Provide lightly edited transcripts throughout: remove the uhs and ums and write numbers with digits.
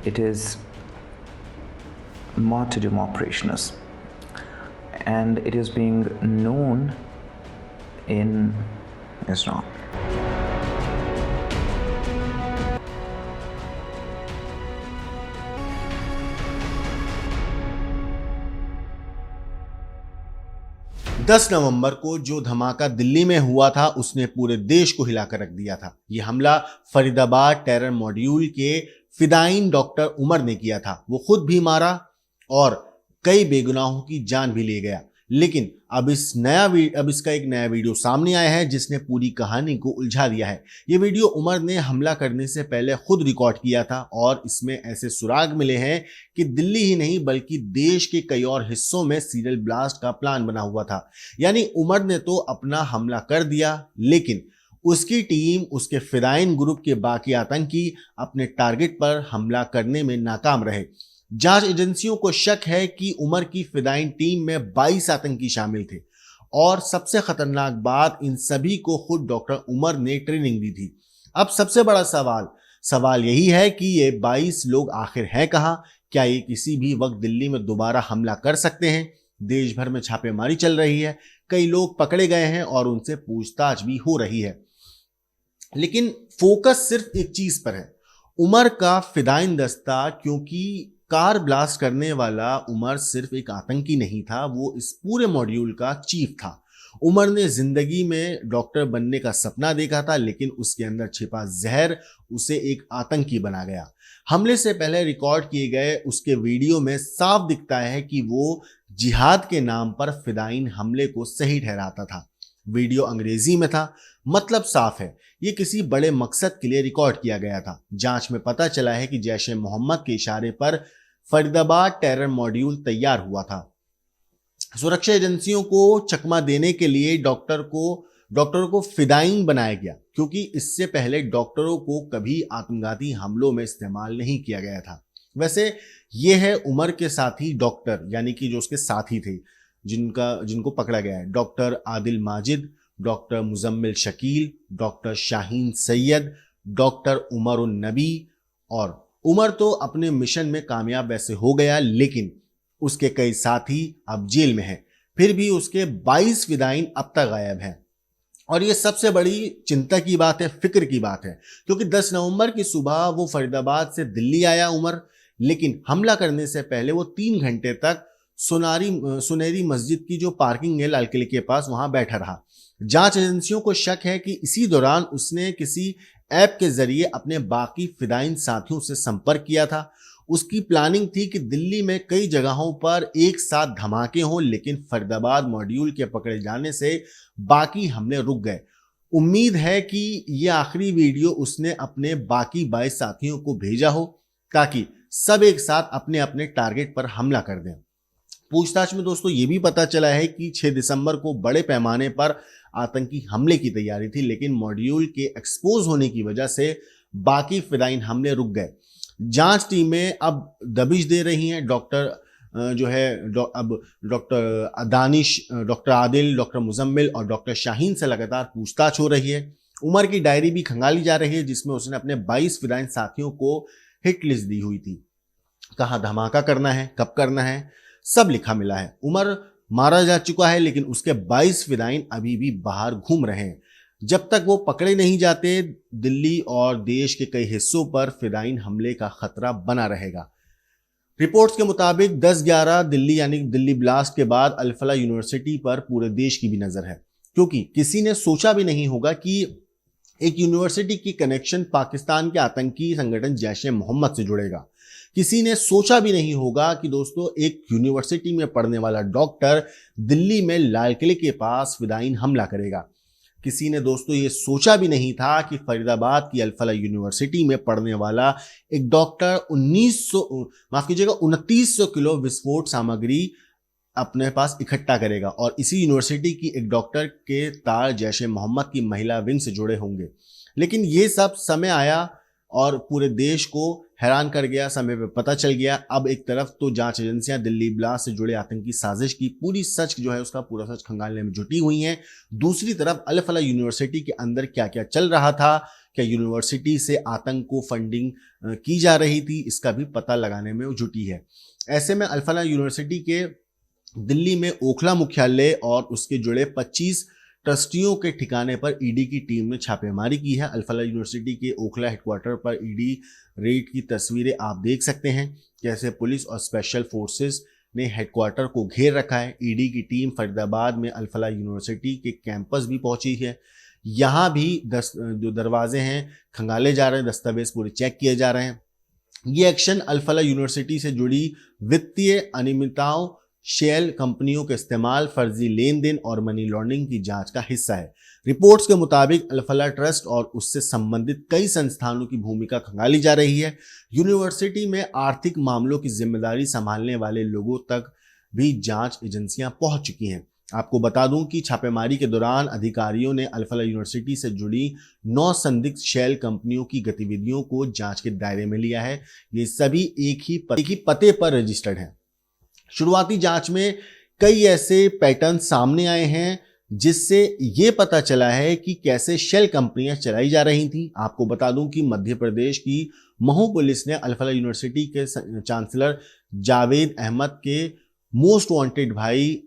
it is martyrdom operations, and it is being known in Islam. दस नवंबर को जो धमाका दिल्ली में हुआ था उसने पूरे देश को हिलाकर रख दिया था। यह हमला फरीदाबाद टेरर मॉड्यूल के फिदायीन डॉक्टर उमर ने किया था। वो खुद भी मारा और कई बेगुनाहों की जान भी ले गया। लेकिन अब इसका एक नया वीडियो सामने आया है जिसने पूरी कहानी को उलझा दिया है। ये वीडियो उमर ने हमला करने से पहले खुद रिकॉर्ड किया था और इसमें ऐसे सुराग मिले हैं कि दिल्ली ही नहीं बल्कि देश के कई और हिस्सों में सीरियल ब्लास्ट का प्लान बना हुआ था। यानी उमर ने तो अपना हमला कर दिया, लेकिन उसकी टीम, उसके फिदायीन ग्रुप के बाकी आतंकी अपने टारगेट पर हमला करने में नाकाम रहे। जांच एजेंसियों को शक है कि उमर की फिदायीन टीम में 22 आतंकी शामिल थे और सबसे खतरनाक बात, इन सभी को खुद डॉक्टर उमर ने ट्रेनिंग दी थी। अब सबसे बड़ा सवाल यही है कि ये 22 लोग आखिर हैं कहां? क्या ये किसी भी वक्त दिल्ली में दोबारा हमला कर सकते हैं? देश भर में छापेमारी चल रही है, कई लोग पकड़े गए हैं और उनसे पूछताछ भी हो रही है। लेकिन फोकस सिर्फ एक चीज पर है, उमर का फिदायीन दस्ता। क्योंकि कार ब्लास्ट करने वाला उमर सिर्फ एक आतंकी नहीं था, वो इस पूरे मॉड्यूल का चीफ था। उमर ने जिंदगी में डॉक्टर बनने का सपना देखा था, लेकिन उसके अंदर छिपा जहर उसे एक आतंकी बना गया। हमले से पहले रिकॉर्ड किए गए उसके वीडियो में साफ दिखता है कि वो जिहाद के नाम पर फिदायीन हमले को सही ठहराता था। वीडियो अंग्रेजी में था, मतलब साफ है ये किसी बड़े मकसद के लिए रिकॉर्ड किया गया था। जांच में पता चला है कि जैश ए मोहम्मद के इशारे पर फरीदाबाद टेरर मॉड्यूल तैयार हुआ था। सुरक्षा एजेंसियों को चकमा देने के लिए डॉक्टरों को फिदायीन बनाया गया, क्योंकि इससे पहले डॉक्टरों को कभी आत्मघाती हमलों में इस्तेमाल नहीं किया गया था। वैसे ये है उमर के साथी डॉक्टर, यानी कि जो उसके साथी थे जिनको पकड़ा गया है। Doctor Adil Majid, doctor Muzammil Shakeel, doctor Shaheen Syed, doctor Umar un Nabi. और उमर तो अपने मिशन में कामयाब वैसे हो गया, लेकिन उसके कई साथी अब जेल में हैं। फिर भी उसके 22 फिदायीन अब तक गायब हैं। और ये सबसे बड़ी चिंता की बात है, फिक्र की बात है, क्योंकि 10 नवंबर की सुबह वो फरीदाबाद से दिल्ली आया उमर, लेकिन हमला करने से पहले वो 3 घंटे तक सुनहरी मस्जिद की जो पार्किंग है लाल किले के पास, वहां बैठा रहा। जांच एजेंसियों को शक है कि इसी दौरान उसने किसी ऐप के जरिए अपने बाकी फिदायीन साथियों से संपर्क किया था। उसकी प्लानिंग थी कि दिल्ली में कई जगहों पर एक साथ धमाके हों, लेकिन फरीदाबाद मॉड्यूल के पकड़े जाने से बाकी हमले रुक गए। उम्मीद है कि यह आखिरी वीडियो उसने अपने बाकी 22 साथियों को भेजा हो, ताकि सब एक साथ अपने अपने टारगेट पर हमला कर दें। पूछताछ में दोस्तों ये भी पता चला है कि 6 दिसंबर को बड़े पैमाने पर आतंकी हमले की तैयारी थी, लेकिन मॉड्यूल के एक्सपोज होने की वजह से बाकी फिदायीन हमले रुक गए। जांच टीमें अब दबिश दे रही हैं। अब doctor Danish, doctor Adil, doctor Muzammil और डॉक्टर शाहीन से लगातार पूछताछ हो रही है। उमर की डायरी भी खंगाली जा रही है, जिसमें उसने अपने 22 फिदायीन साथियों को हिट लिस्ट दी हुई थी। कहाँ धमाका करना है, कब करना है, सब लिखा मिला है। उमर मारा जा चुका है, लेकिन उसके 22 फिदायीन अभी भी बाहर घूम रहे हैं। जब तक वो पकड़े नहीं जाते, दिल्ली और देश के कई हिस्सों पर फिदायीन हमले का खतरा बना रहेगा। रिपोर्ट्स के मुताबिक 10/11 दिल्ली यानी दिल्ली ब्लास्ट के बाद अल-फलाह यूनिवर्सिटी पर पूरे देश की भी नजर है, क्योंकि किसी ने सोचा भी नहीं होगा कि एक यूनिवर्सिटी की कनेक्शन पाकिस्तान के आतंकी संगठन जैश ए मोहम्मद से जुड़ेगा। किसी ने सोचा भी नहीं होगा कि दोस्तों एक यूनिवर्सिटी में पढ़ने वाला डॉक्टर दिल्ली में लाल किले के पास फिदायीन हमला करेगा। किसी ने दोस्तों ये सोचा भी नहीं था कि फरीदाबाद की अल-फलाह यूनिवर्सिटी में पढ़ने वाला एक डॉक्टर 2900 किलो विस्फोट सामग्री अपने पास इकट्ठा करेगा और इसी यूनिवर्सिटी की एक डॉक्टर के तार जैश ए मोहम्मद की महिला विंग से जुड़े होंगे। लेकिन ये सब समय आया और पूरे देश को हैरान कर गया, समय पे पता चल गया। अब एक तरफ तो जांच एजेंसियां दिल्ली ब्लास्ट से जुड़े आतंकी साजिश की पूरी सच जो है उसका पूरा सच खंगालने में जुटी हुई हैं। दूसरी तरफ अल फलाह यूनिवर्सिटी के अंदर क्या क्या चल रहा था, क्या यूनिवर्सिटी से आतंक को फंडिंग की जा रही थी, इसका भी पता लगाने में जुटी है। ऐसे में अल फलाह यूनिवर्सिटी के दिल्ली में ओखला मुख्यालय और उसके जुड़े 25 ट्रस्टियों के ठिकाने पर ईडी की टीम ने छापेमारी की है। अल फलाह यूनिवर्सिटी के ओखला हेडक्वार्टर पर ईडी रेड की तस्वीरें आप देख सकते हैं, कैसे पुलिस और स्पेशल फोर्सेस ने हेडक्वार्टर को घेर रखा है। ईडी की टीम फरीदाबाद में अल फलाह यूनिवर्सिटी के कैंपस भी पहुंची है। यहाँ भी जो दरवाजे हैं खंगाले जा रहे हैं, दस्तावेज पूरे चेक किए जा रहे हैं। ये एक्शन अल फलाह यूनिवर्सिटी से जुड़ी वित्तीय अनियमितताओं, शेल कंपनियों के इस्तेमाल, फर्जी लेन देन और मनी लॉन्ड्रिंग की जांच का हिस्सा है। रिपोर्ट्स के मुताबिक अल फलाह ट्रस्ट और उससे संबंधित कई संस्थानों की भूमिका खंगाली जा रही है। यूनिवर्सिटी में आर्थिक मामलों की जिम्मेदारी संभालने वाले लोगों तक भी जांच एजेंसियां पहुंच चुकी हैं। आपको बता दूं कि छापेमारी के दौरान अधिकारियों ने अल फलाह यूनिवर्सिटी से जुड़ी 9 संदिग्ध शेल कंपनियों की गतिविधियों को जांच के दायरे में लिया है। ये सभी एक ही पते पर रजिस्टर्ड हैं। शुरुआती जांच में कई ऐसे पैटर्न सामने आए हैं जिससे ये पता चला है कि कैसे शेल कंपनियां चलाई जा रही थीं। आपको बता दूं कि मध्य प्रदेश की महू पुलिस ने अल फलाह यूनिवर्सिटी के चांसलर जावेद अहमद के मोस्ट वांटेड भाई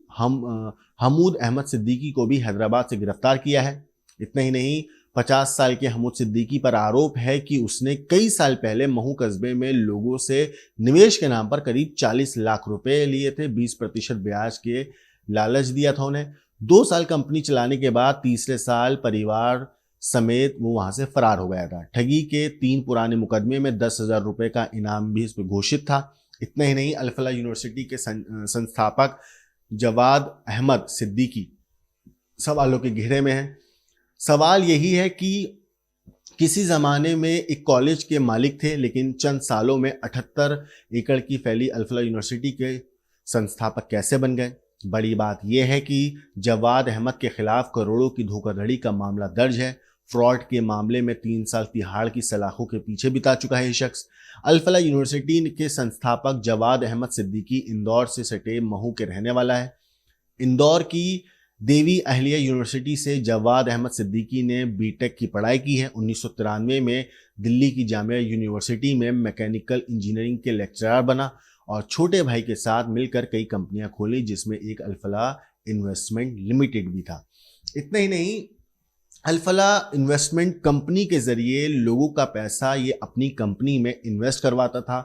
हमूद अहमद सिद्दीकी को भी हैदराबाद से गिरफ्तार किया है। इतना ही नहीं, 50 साल के हमूद सिद्दीकी पर आरोप है कि उसने कई साल पहले महू कस्बे में लोगों से निवेश के नाम पर करीब 40 लाख रुपए लिए थे। 20% ब्याज के लालच दिया था उन्हें। 2 साल कंपनी चलाने के बाद तीसरे साल परिवार समेत वो वहां से फरार हो गया था। ठगी के 3 पुराने मुकदमे में 10,000 रुपए का इनाम भी इस पर घोषित था। इतना ही नहीं, अल फलाह यूनिवर्सिटी के संस्थापक जवाद अहमद सिद्दीकी सवालों के घेरे में है। सवाल यही है कि किसी ज़माने में एक कॉलेज के मालिक थे, लेकिन चंद सालों में 78 एकड़ की फैली अल फलाह यूनिवर्सिटी के संस्थापक कैसे बन गए। बड़ी बात यह है कि जवाद अहमद के खिलाफ करोड़ों की धोखाधड़ी का मामला दर्ज है। फ्रॉड के मामले में 3 साल तिहाड़ की सलाखों के पीछे बिता चुका है ये शख्स। अल फलाह यूनिवर्सिटी के संस्थापक जवाद अहमद सिद्दीकी इंदौर से सटे महू के रहने वाला है। इंदौर की देवी अहलिया यूनिवर्सिटी से जवाद अहमद सिद्दीकी ने बीटेक की पढ़ाई की है। 1993 में दिल्ली की जामिया यूनिवर्सिटी में मैकेनिकल इंजीनियरिंग के लेक्चरर बना और छोटे भाई के साथ मिलकर कई कंपनियां खोली, जिसमें एक अल फलाह इन्वेस्टमेंट लिमिटेड भी था। इतना ही नहीं, अल फलाह इन्वेस्टमेंट कंपनी के जरिए लोगों का पैसा ये अपनी कंपनी में इन्वेस्ट करवाता था,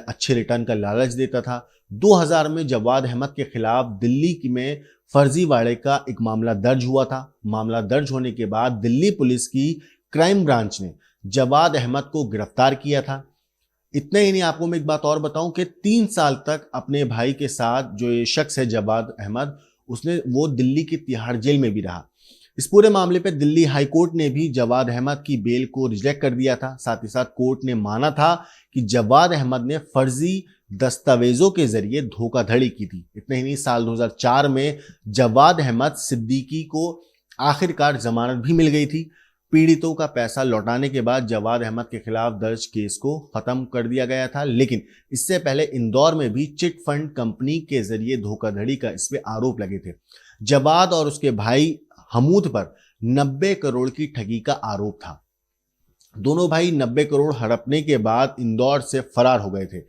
अच्छे रिटर्न का लालच देता था। 2000 में जवाद अहमद के खिलाफ दिल्ली में फर्जीवाड़े का एक मामला दर्ज हुआ था। मामला दर्ज होने के बाद दिल्ली पुलिस की क्राइम ब्रांच ने जवाद अहमद को गिरफ्तार किया था। इतना ही नहीं, आपको मैं एक बात और बताऊं कि 3 साल तक अपने भाई के साथ जो ये शख्स है जवाद अहमद, वो दिल्ली की तिहाड़ जेल में भी रहा। इस पूरे मामले पर दिल्ली हाई कोर्ट ने भी जवाद अहमद की बेल को रिजेक्ट कर दिया था। साथ ही साथ कोर्ट ने माना था कि जवाद अहमद ने फर्जी दस्तावेजों के जरिए धोखाधड़ी की थी। इतना ही नहीं, साल 2004 में जवाद अहमद सिद्दीकी को आखिरकार जमानत भी मिल गई थी। पीड़ितों का पैसा लौटाने के बाद जवाद अहमद के खिलाफ दर्ज केस को खत्म कर दिया गया था, लेकिन इससे पहले इंदौर में भी चिट फंड कंपनी के जरिए धोखाधड़ी का इस पे आरोप लगे थे। जवाद और उसके भाई हमूद पर 90 करोड़ की ठगी का आरोप था। दोनों भाई 90 करोड़ हड़पने के बाद इंदौर से फरार हो गए थे।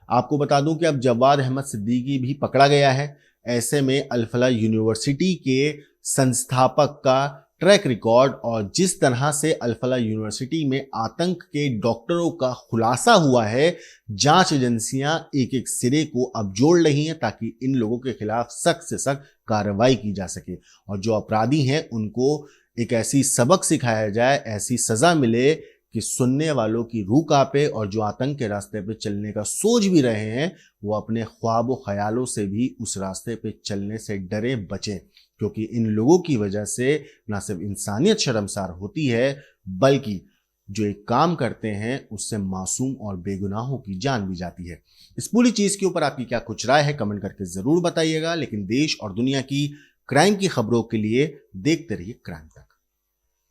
आपको बता दूं कि अब जवाद अहमद सिद्दीकी भी पकड़ा गया है। ऐसे में अल फलाह यूनिवर्सिटी के संस्थापक का ट्रैक रिकॉर्ड और जिस तरह से अल फलाह यूनिवर्सिटी में आतंक के डॉक्टरों का खुलासा हुआ है, जांच एजेंसियां एक एक सिरे को अब जोड़ रही हैं ताकि इन लोगों के खिलाफ सख्त से सख्त कार्रवाई की जा सके और जो अपराधी हैं उनको एक ऐसी सबक सिखाया जाए, ऐसी सजा मिले कि सुनने वालों की रूह कांपे और जो आतंक के रास्ते पे चलने का सोच भी रहे हैं वो अपने ख्वाब और ख्यालों से भी उस रास्ते पे चलने से डरे बचें, क्योंकि इन लोगों की वजह से ना सिर्फ इंसानियत शर्मसार होती है बल्कि जो एक काम करते हैं उससे मासूम और बेगुनाहों की जान भी जाती है। इस पूरी चीज के ऊपर आपकी क्या कुछ राय है कमेंट करके जरूर बताइएगा। लेकिन देश और दुनिया की क्राइम की खबरों के लिए देखते रहिए क्राइम तक।